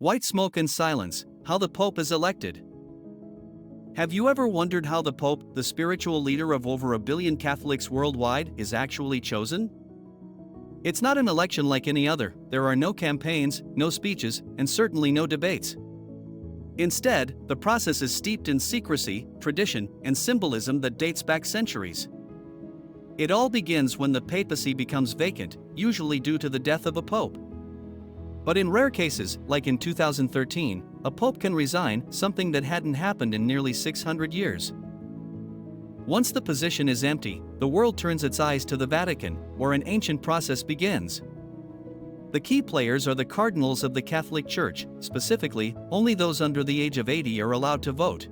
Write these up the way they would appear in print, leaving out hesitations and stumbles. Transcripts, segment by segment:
White smoke and silence, how the Pope is elected. Have you ever wondered how the Pope, the spiritual leader of over 1 billion Catholics worldwide, is actually chosen? It's not an election like any other. There are no campaigns, no speeches, and certainly no debates. Instead, the process is steeped in secrecy, tradition, and symbolism that dates back centuries. It all begins when the papacy becomes vacant, usually due to the death of a pope. But in rare cases, like in 2013, a pope can resign, something that hadn't happened in nearly 600 years. Once the position is empty, the world turns its eyes to the Vatican, where an ancient process begins. The key players are the cardinals of the Catholic Church. Specifically, only those under the age of 80 are allowed to vote.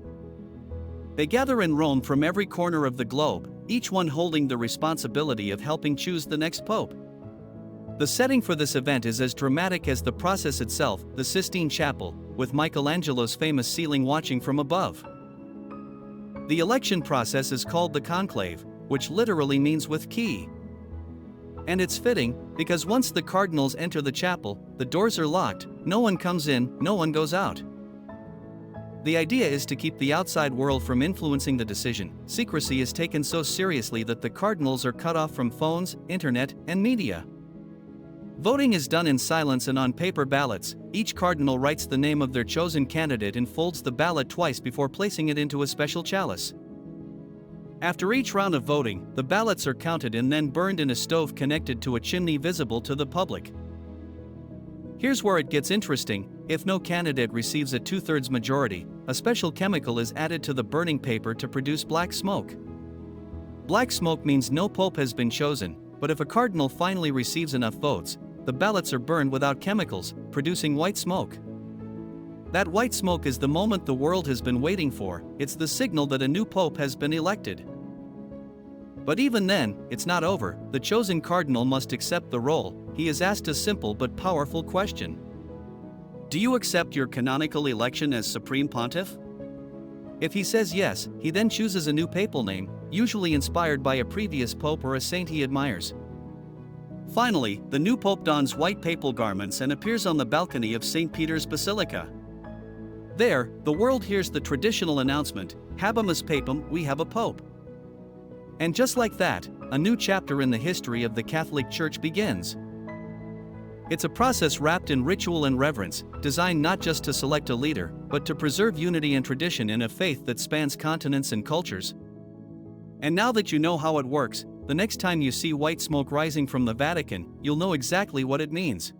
They gather in Rome from every corner of the globe, each one holding the responsibility of helping choose the next pope. The setting for this event is as dramatic as the process itself, the Sistine Chapel, with Michelangelo's famous ceiling watching from above. The election process is called the conclave, which literally means with key. And it's fitting, because once the cardinals enter the chapel, the doors are locked, no one comes in, no one goes out. The idea is to keep the outside world from influencing the decision. Secrecy is taken so seriously that the cardinals are cut off from phones, internet, and media. Voting is done in silence and on paper ballots. Each cardinal writes the name of their chosen candidate and folds the ballot twice before placing it into a special chalice. After each round of voting, the ballots are counted and then burned in a stove connected to a chimney visible to the public. Here's where it gets interesting. If no candidate receives a 2/3 majority, a special chemical is added to the burning paper to produce black smoke. Black smoke means no pope has been chosen, but if a cardinal finally receives enough votes, the ballots are burned without chemicals, producing white smoke. That white smoke is the moment the world has been waiting for. It's the signal that a new pope has been elected. But even then, it's not over. The chosen cardinal must accept the role. He is asked a simple but powerful question. Do you accept your canonical election as Supreme Pontiff? If he says yes, he then chooses a new papal name, usually inspired by a previous pope or a saint he admires. Finally, the new pope dons white papal garments and appears on the balcony of St. Peter's Basilica. There, the world hears the traditional announcement, Habemus Papam, we have a pope. And just like that, a new chapter in the history of the Catholic Church begins. It's a process wrapped in ritual and reverence, designed not just to select a leader, but to preserve unity and tradition in a faith that spans continents and cultures. And now that you know how it works, the next time you see white smoke rising from the Vatican, you'll know exactly what it means.